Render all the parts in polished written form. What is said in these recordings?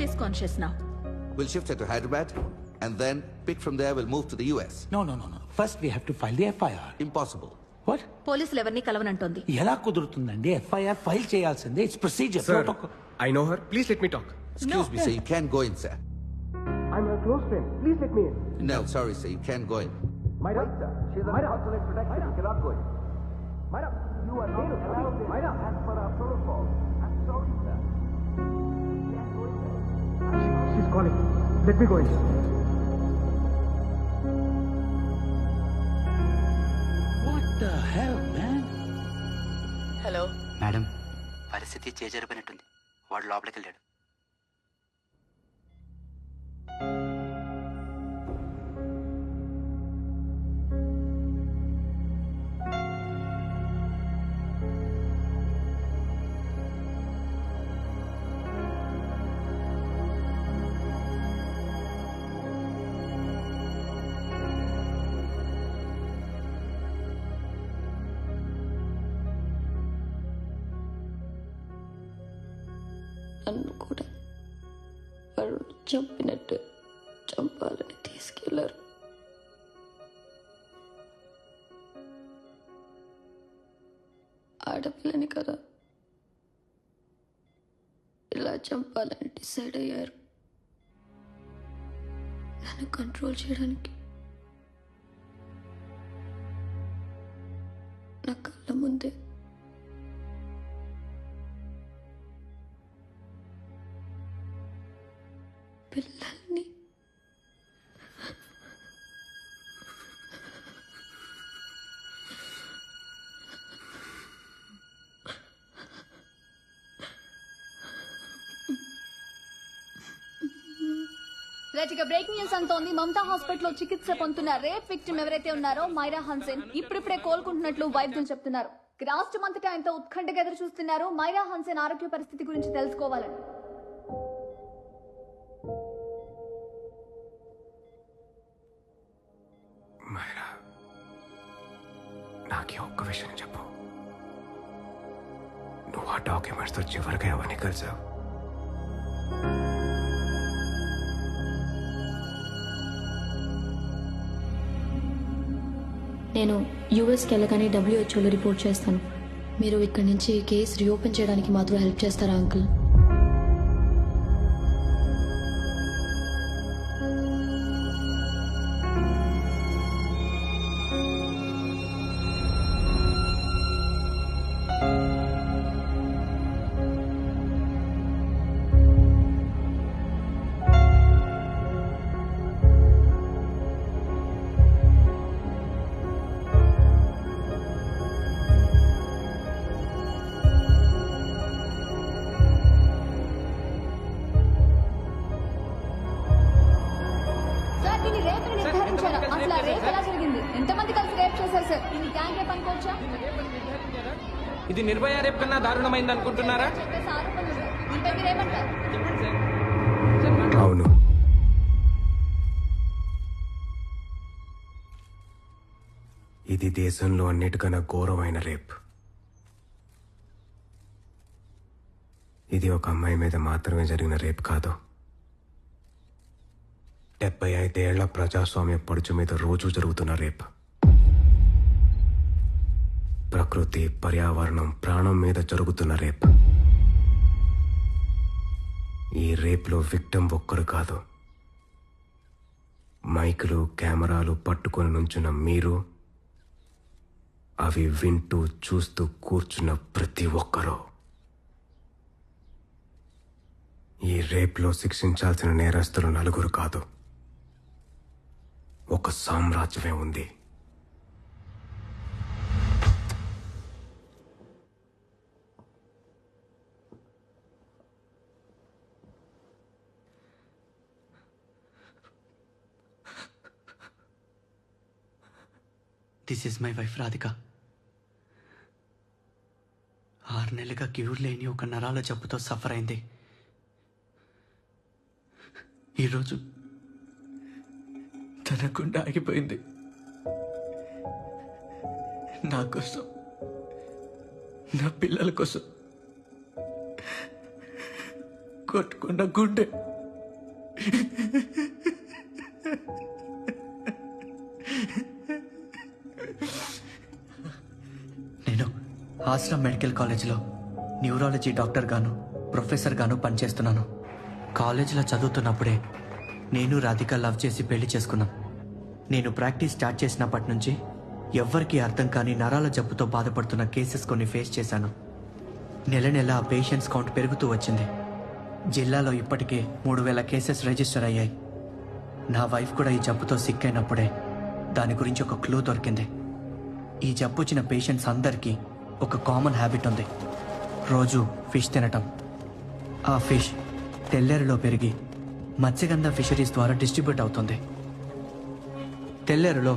She's conscious now. We'll shift her to Hyderabad, and then pick from there. We'll move to the US. No. First we have to file the FIR. Impossible. What? పోలీసులు ఎవరిని కలవనంటోంది. ఎలా కుదురుతుందండి? FIR file చేయాల్సిందే. It's procedure. Sir, Protocol. I know her. Please let me talk. Excuse me, sir. You can't go in, sir. I'm her close friend. Please let me in. No, sorry, sir. You can't go in. Myra, sir. She's under consular protection. You cannot go in. Myra, you are not allowed in. Myra, as per our protocol. I'm sorry, sir. You can't go in there. She's calling. Let me go in. What the hell, man? Hello. Madam, పరిస్థితి చేజరిపోయినట్టుంది. వాడు లోపలికి వెళ్ళాడు. నన్ను కూడా వాడు చంపినట్టు చంపాలని తీసుకెళ్లారు. ఆడపిల్లని కదా ఇలా చంపాలని డిసైడ్ అయ్యారు. నన్ను కంట్రోల్ చేయడానికి నా కళ్ళ ముందే పిల్లల్ని రైట్గా బ్రేకింగ్ న్యూస్ అంతోంది. మమతా హాస్పిటల్లో చికిత్స పొందుతున్న రేప్ విక్టిమ్ ఎవరైతే ఉన్నారో మైరా హన్సెన్ ఇప్పుడిప్పుడే కోలుకుంటున్నట్లు వైద్యులు చెప్తున్నారు. రాష్ట్రమంతటా ఎంతో ఉత్కంఠగా ఎదురు చూస్తున్నారు మైరా హన్సెన్ ఆరోగ్య పరిస్థితి గురించి తెలుసుకోవాలని. మైరా, నాకే ఒక్క విషయం చెప్పు. నువ్వు ఆ డాక్యుమెంట్స్తో చివరిగా ఎవరిని కలిసావు? నేను యూఎస్కి వెళ్ళగానే డబ్ల్యూహెచ్ఓలో రిపోర్ట్ చేస్తాను. మీరు ఇక్కడి నుంచి కేసు రీఓపెన్ చేయడానికి మాత్రం హెల్ప్ చేస్తారా అంకుల్? అసలు రేప్ ఎలా జరిగింది? ఎంతమంది కలిసి రేప్ చేశారు సార్? ఇది గ్యాంగ్ రేప్ అనుకోవచ్చా? ఇది నిర్భయ రేప్ కన్నా దారుణమైంది అనుకుంటున్నారా? అవును, ఇది దేశంలో అన్నిటికన్నా ఘోరమైన రేప్. ఇది ఒక అమ్మాయి మీద మాత్రమే జరిగిన రేప్ కాదు. 75 ఏళ్ల ప్రజాస్వామ్య పడుచు మీద రోజు జరుగుతున్న రేప్. ప్రకృతి, పర్యావరణం, ప్రాణం మీద జరుగుతున్న రేప్. ఈ రేప్లో విక్టిమ్ ఒక్కరు కాదు. మైకులు, కెమెరాలు పట్టుకొని నుంచున్న మీరు, అవి వింటూ చూస్తూ కూర్చున్న ప్రతి ఒక్కరూ. ఈ రేప్లో శిక్షించాల్సిన నేరస్తులు నలుగురు కాదు, ఒక సామ్రాజ్యమే ఉంది. This is my wife Radhika. 6 నెలలుగా క్యూర్ లేని ఒక నరాల జబ్బుతో సఫర్ అయింది. ఈరోజు తన గుండె ఆగిపోయింది. నా కోసం, నా పిల్లల కోసం కొట్టుకున్న గుండె. నేను ఆశ్రమ్ మెడికల్ కాలేజ్లో న్యూరాలజీ డాక్టర్ గాను ప్రొఫెసర్ గాను పనిచేస్తున్నాను. కాలేజీలో చదువుతున్నప్పుడే నేను రాధిక లవ్ చేసి పెళ్లి చేసుకున్నాం. నేను ప్రాక్టీస్ స్టార్ట్ చేసినప్పటి నుంచి ఎవ్వరికీ అర్థం కాని నరాల జబ్బుతో బాధపడుతున్న కేసెస్ కొన్ని ఫేస్ చేశాను. నెల నెల ఆ పేషెంట్స్ కౌంట్ పెరుగుతూ వచ్చింది. జిల్లాలో ఇప్పటికే 3000 కేసెస్ రిజిస్టర్ అయ్యాయి. నా వైఫ్ కూడా ఈ జబ్బుతో సిక్ అయినప్పుడే దాని గురించి ఒక క్లూ దొరికింది. ఈ జబ్బు వచ్చిన పేషెంట్స్ అందరికీ ఒక కామన్ హ్యాబిట్ ఉంది, రోజు ఫిష్ తినటం. ఆ ఫిష్ తెల్లేరులో పెరిగి మత్స్యగంధ ఫిషరీస్ ద్వారా డిస్ట్రిబ్యూట్ అవుతుంది. తెల్లేరులో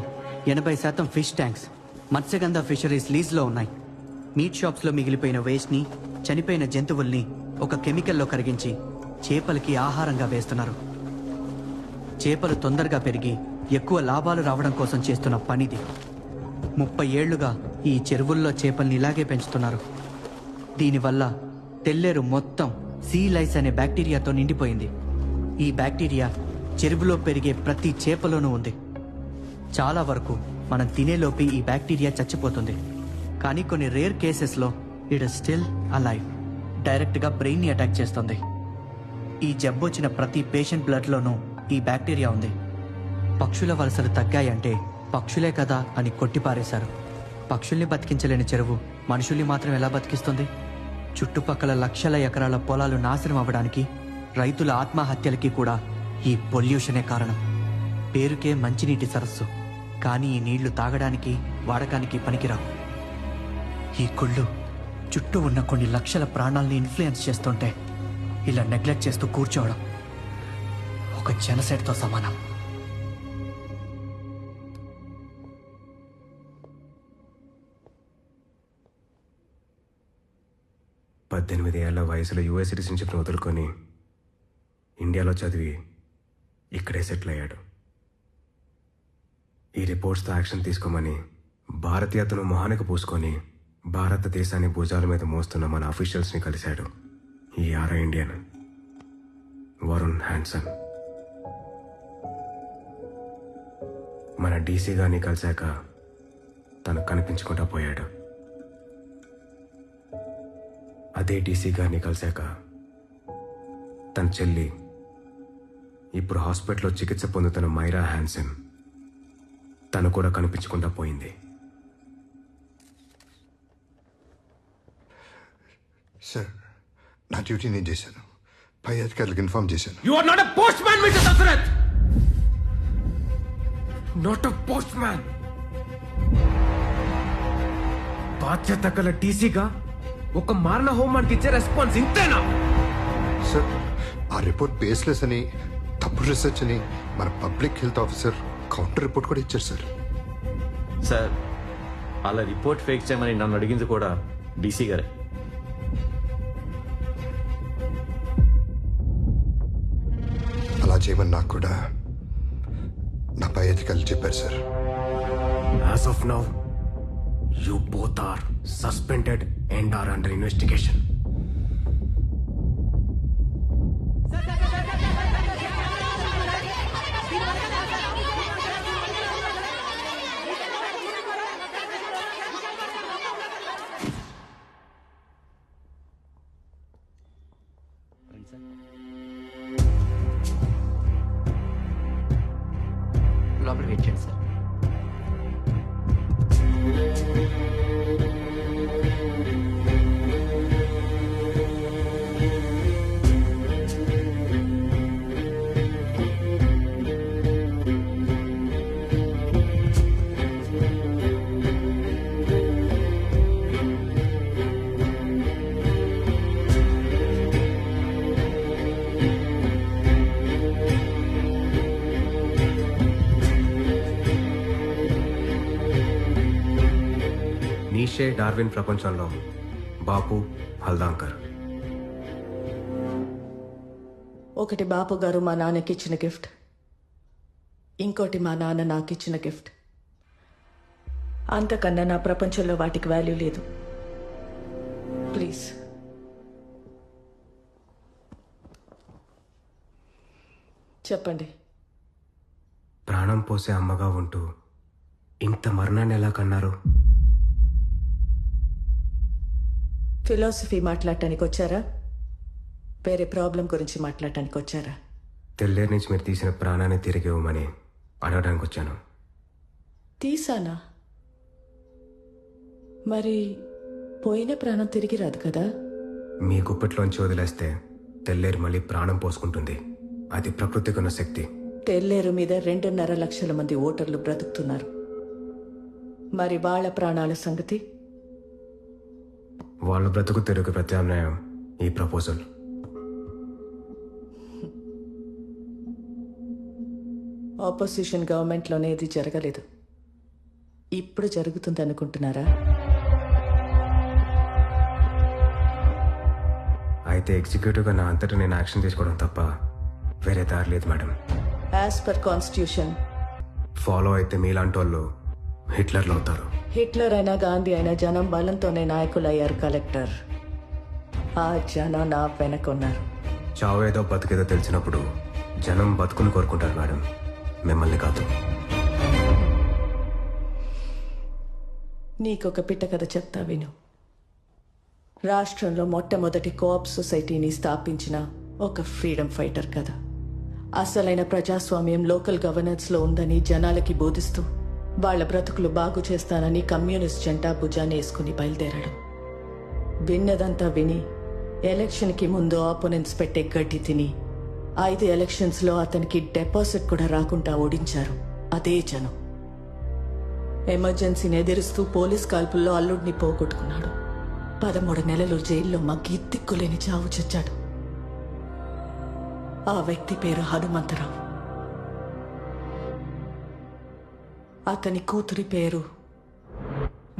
80% ఫిష్ ట్యాంక్స్ మత్స్యగంధ ఫిషరీస్ లీజ్లో ఉన్నాయి. మీట్ షాప్స్లో మిగిలిపోయిన వేస్ట్ని, చనిపోయిన జంతువుల్ని ఒక కెమికల్లో కరిగించి చేపలకి ఆహారంగా వేస్తున్నారు. చేపలు తొందరగా పెరిగి ఎక్కువ లాభాలు రావడం కోసం చేస్తున్న పనిది. 30 ఏళ్లుగా ఈ చెరువుల్లో చేపల్ని ఇలాగే పెంచుతున్నారు. దీనివల్ల తెల్లేరు మొత్తం సీ లైస్ అనే బ్యాక్టీరియాతో నిండిపోయింది. ఈ బ్యాక్టీరియా చెరువులో పెరిగే ప్రతి చేపలోనూ ఉంది. చాలా వరకు మనం తినేలోపే ఈ బ్యాక్టీరియా చచ్చిపోతుంది. కానీ కొన్ని రేర్ కేసెస్లో ఇట్ ఇస్ స్టిల్ అలైవ్, డైరెక్ట్గా బ్రెయిన్ని అటాక్ చేస్తుంది. ఈ జబ్బు వచ్చిన ప్రతి పేషెంట్ బ్లడ్లోనూ ఈ బ్యాక్టీరియా ఉంది. పక్షుల వలసలు తగ్గాయంటే పక్షులే కదా అని కొట్టిపారేశారు. పక్షుల్ని బతికించలేని చెరువు మనుషుల్ని మాత్రం ఎలా బతికిస్తుంది? చుట్టుపక్కల లక్షల ఎకరాల పొలాలు నాశనం అవ్వడానికి, రైతుల ఆత్మహత్యలకి కూడా ఈ పొల్యూషనే కారణం. పేరుకే మంచినీటి సరస్సు, కానీ ఈ నీళ్లు తాగడానికి, వాడకానికి పనికిరావు. ఈ కుళ్ళు చుట్టూ ఉన్న కొన్ని లక్షల ప్రాణాలని ఇన్ఫ్లుయెన్స్ చేస్తుంటే ఇలా నెగ్లెక్ట్ చేస్తూ కూర్చోవడం ఒక జనసైడ్తో సమానం. పద్దెనిమిది ఏళ్ల వయసులో యుఎస్ సిటిజన్షిప్ను వదులుకొని ఇండియాలో చదివి ఇక్కడే సెటిల్ అయ్యాడు. ఈ రిపోర్ట్స్తో యాక్షన్ తీసుకోమని భారతీయతను మొహానికి పూసుకొని భారతదేశాన్ని భుజాల మీద మోస్తున్న మన అఫీషియల్స్ని కలిశాడు ఈ ఆరో ఇండియన్ వరుణ్ హ్యాన్సన్. మన డీసీ గారిని కలిశాక తను కనిపించకుండా పోయాడు. అదే డీసీ గారిని కలిశాక తన చెల్లి, ఇప్పుడు హాస్పిటల్లో చికిత్స పొందుతున్న మైరా హ్యాన్సన్, తను కూడా కనిపించకుండా పోయింది. సార్, నా డ్యూటీ నేను చేశాను. పై అధికారులకు ఇన్ఫార్మ్ చేశాను. You are not a postman, Mr. Dasarath! Not a postman! బాధ్యత గల టీసీగా ఒక మారణ హోమానికి ఇచ్చే రెస్పాన్స్ ఇంతేనా? సార్, ఆ రిపోర్ట్ బేస్లెస్ అని, తప్పుడు రీసెర్చ్ అని మన public health officer counter report కూడా ఇచ్చారు సార్. సార్, అలా రిపోర్ట్ ఫేక్ చేయమని నన్ను అడిగింది కూడా డీసీ గారే. అలా చేయమని నాకు కూడా నా పై అధికారులు చెప్పారు sir. As of now, you both are suspended and are under investigation. లోపల వెయిట్ చేయండి సార్. నీషే డార్విన్ ప్రపంచంలో బాపు హల్దాంకర్. ఒకటి బాపు గారు మా నాన్నకి ఇచ్చిన గిఫ్ట్, ఇంకోటి మా నాన్న నాకు ఇచ్చిన గిఫ్ట్. అంతకన్నా నా ప్రపంచంలో వాటికి వాల్యూ లేదు. ప్లీజ్. చెప్పండి. ప్రాణం పోసే అమ్మగా ఉంటూ ఇంత మరణాన్ని ఎలా కన్నారు? ఫిలాసఫీ మాట్లాడటానికి వచ్చారా, వేరే ప్రాబ్లం గురించి మాట్లాడటానికి వచ్చారా? తెల్లేరు నుంచి మీరు తీసిన ప్రాణాన్ని తిరిగి ఇవ్వమని అడగడానికి వచ్చాను. తీసానా? మరి పోయిన ప్రాణం తిరిగి రాదు కదా? మీ గుప్పెట్లోంచి వదిలేస్తే తెల్లేరు మళ్ళీ ప్రాణం పోసుకుంటుంది. అది ప్రకృతికి ఉన్న శక్తి. తెల్లేరు మీద 2.5 లక్షల మంది ఓటర్లు బ్రతుకుతున్నారు. మరి వాళ్ళ ప్రాణాల సంగతి? వాళ్ళ బ్రతుకు తెరుగు ప్రత్యామ్నాయం ఈ ప్రపోజల్. ఆపోజిషన్ గవర్నమెంట్లోనే ఇది జరగలేదు. ఇప్పుడు జరుగుతుంది అనుకుంటున్నారా? అయితే ఎగ్జిక్యూటివ్గా నా అంతటా నేను యాక్షన్ తీసుకోవడం తప్ప వేరే దారి లేదు madam. As per constitution follow అయితే మీలాంటి వాళ్ళు హిట్లర్లు అవుతారు. హిట్లర్ అయినా గాంధీ అయినా జనం బలంతోనే నాయకులు అయ్యారు కలెక్టర్. ఆ జనం నా వెనకున్నారు. చావేదో బతికేదో తెలిసినప్పుడు జనం బతుకుని కోరుకుంటారు మేడం, మిమ్మల్ని కాదు. నీకొక పిట్ట కథ చెప్తా విను. రాష్ట్రంలో మొట్టమొదటి కోఆప్ సొసైటీని స్థాపించిన ఒక ఫ్రీడమ్ ఫైటర్ కథ. అసలైన ప్రజాస్వామ్యం లోకల్ గవర్నెన్స్లో ఉందని జనాలకి బోధిస్తూ వాళ్ళ బ్రతుకులు బాగు చేస్తానని కమ్యూనిస్ట్ జెండా భుజాన్ని వేసుకుని బయలుదేరాడు. విన్నదంతా విని ఎలక్షన్కి ముందు ఆపోనెంట్స్ పెట్టే గడ్డి తిని 5 ఎలక్షన్స్లో అతనికి డిపాజిట్ కూడా రాకుండా ఓడించారు అదే జనం. ఎమర్జెన్సీని ఎదిరిస్తూ పోలీస్ కాల్పుల్లో అల్లుడిని పోగొట్టుకున్నాడు. 13 నెలలు జైల్లో మగ్గి దిక్కులేని చావు చచ్చాడు. ఆ వ్యక్తి పేరు హనుమంతరావు. అతని కూతురి పేరు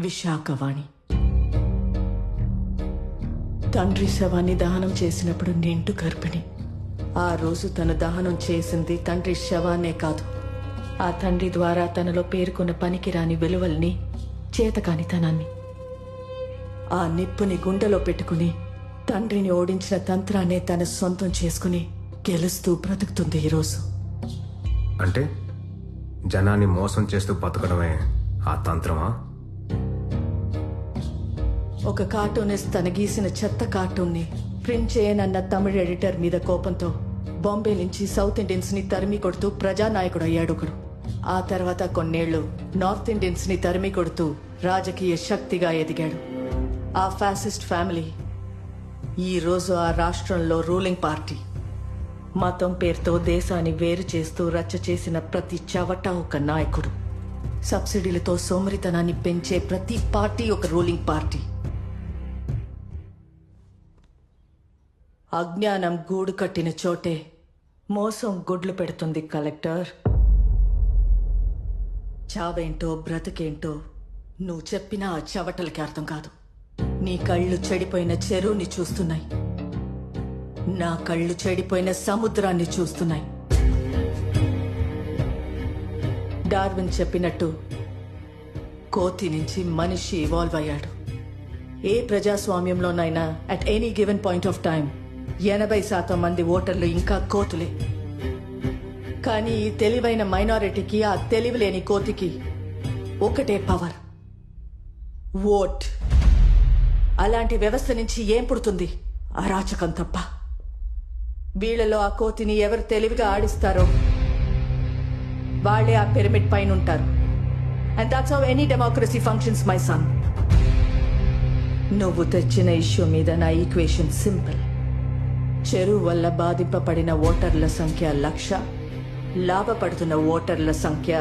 విశాఖవాణి. తండ్రి శవాన్ని దహనం చేసినప్పుడు నిండు గర్భిణి. ఆ రోజు తను దహనం చేసింది తండ్రి శవాన్నే కాదు, ఆ తండ్రి ద్వారా తనలో పేర్కొన్న పనికిరాని విలువల్ని, చేతకానితనాన్ని. ఆ నిప్పుని గుండెలో పెట్టుకుని తండ్రిని ఓడించిన తంత్రాన్నే తన సొంతం చేసుకుని గెలుస్తూ బ్రతుకుతుంది ఈరోజు. అంటే జనాన్ని మోసం చేస్తూ బతకడమే ఆ తంత్రమా? ఒక కార్టూనిస్ట్ తన గీసిన చెత్త కార్టూన్ని ప్రింట్ చేయనన్న తమిళ ఎడిటర్ మీద కోపంతో బాంబే నుంచి సౌత్ ఇండియన్స్ ని తరిమి కొడుతూ ప్రజానాయకుడు అయ్యాడు ఒకడు. ఆ తర్వాత కొన్నేళ్లు నార్త్ ఇండియన్స్ ని తరిమి కొడుతూ రాజకీయ శక్తిగా ఎదిగాడు. ఆ ఫ్యాసిస్ట్ ఫ్యామిలీ ఈరోజు ఆ రాష్ట్రంలో రూలింగ్ పార్టీ. మతం పేరుతో దేశాన్ని వేరు చేస్తూ రచ్చ చేసిన ప్రతి చవట ఒక నాయకుడు. సబ్సిడీలతో సోమరితనాన్ని పెంచే ప్రతి పార్టీ ఒక రూలింగ్ పార్టీ. అజ్ఞానం గూడు కట్టిన చోటే మోసం గుడ్లు పెడుతుంది కలెక్టర్. చావేంటో బ్రతికేంటో నువ్వు చెప్పిన ఆ చవటలకి అర్థం కాదు. నీ కళ్ళు చెడిపోయిన చెరువుని చూస్తున్నాయి, నా కళ్ళు చెడిపోయిన సముద్రాన్ని చూస్తున్నాయి. డార్విన్ చెప్పినట్టు కోతి నుంచి మనిషి ఇవాల్వ్ అయ్యాడు. ఏ ప్రజాస్వామ్యంలోనైనా at any given point of time 80% మంది ఓటర్లు ఇంకా కోతులే. కానీ ఈ తెలివైన మైనారిటీకి, ఆ తెలివిలేని కోతికి ఒకటే పవర్, ఓట్. అలాంటి వ్యవస్థ నుంచి ఏం పుడుతుంది? అరాచకం తప్ప. వీళ్లలో ఆ కోతిని ఎవరు తెలివిగా ఆడిస్తారో వాళ్లే ఆ పిరమిడ్ పైన ఉంటారు. And that's how any democracy functions my son. నువ్వు తెచ్చిన ఇష్యూ మీద నా ఈక్వేషన్ సింపుల్. చెరువు వల్ల బాధింపబడిన ఓటర్ల సంఖ్య 1,00,000, లాభపడుతున్న ఓటర్ల సంఖ్య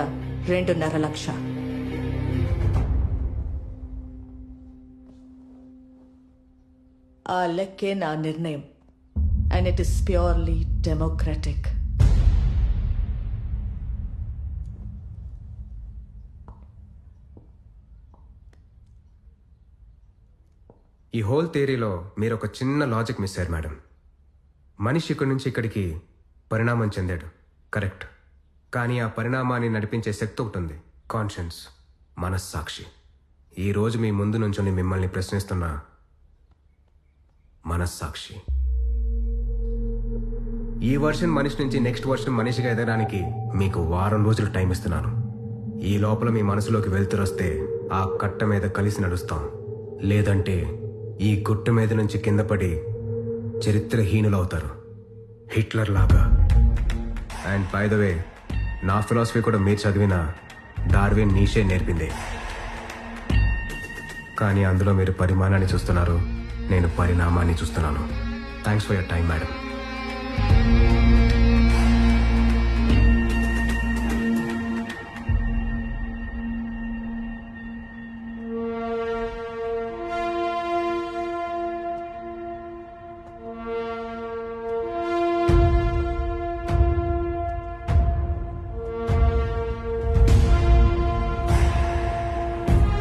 2.5 లక్ష. ఆ లెక్కే నా నిర్ణయం. And it is purely democratic. ఈ హోల్ థియరీలో మీరు ఒక చిన్న లాజిక్ మిస్ అయ్యారు మేడం. మనిషి ఇక్కడి నుంచి ఇక్కడికి పరిణామం చెందాడు, కరెక్ట్. కానీ ఆ పరిణామాన్ని నడిపించే శక్తి ఒకటి ఉంది, కాన్షియన్స్, మనస్సాక్షి. ఈరోజు మీ ముందు నుంచొని మిమ్మల్ని ప్రశ్నిస్తున్న మనస్సాక్షి. ఈ వర్షన్ మనిషి నుంచి నెక్స్ట్ వర్షన్ మనిషిగా ఎదగడానికి మీకు వారం రోజులు టైం ఇస్తున్నాను. ఈ లోపల మీ మనసులోకి వెళ్తురొస్తే ఆ కట్ట మీద కలిసి నడుస్తాం, లేదంటే ఈ గుట్ట మీద నుంచి కింద పడి చరిత్రహీనులవుతారు, హిట్లర్ లాగా. అండ్ బై ద వే, నా ఫిలాసఫీ కూడా మీరు చదివిన డార్విన్ నీషే నేర్పిందే. కానీ అందులో మీరు పరిమాణాన్ని చూస్తున్నారు, నేను పరిణామాన్ని చూస్తున్నాను. Thanks for your time madam.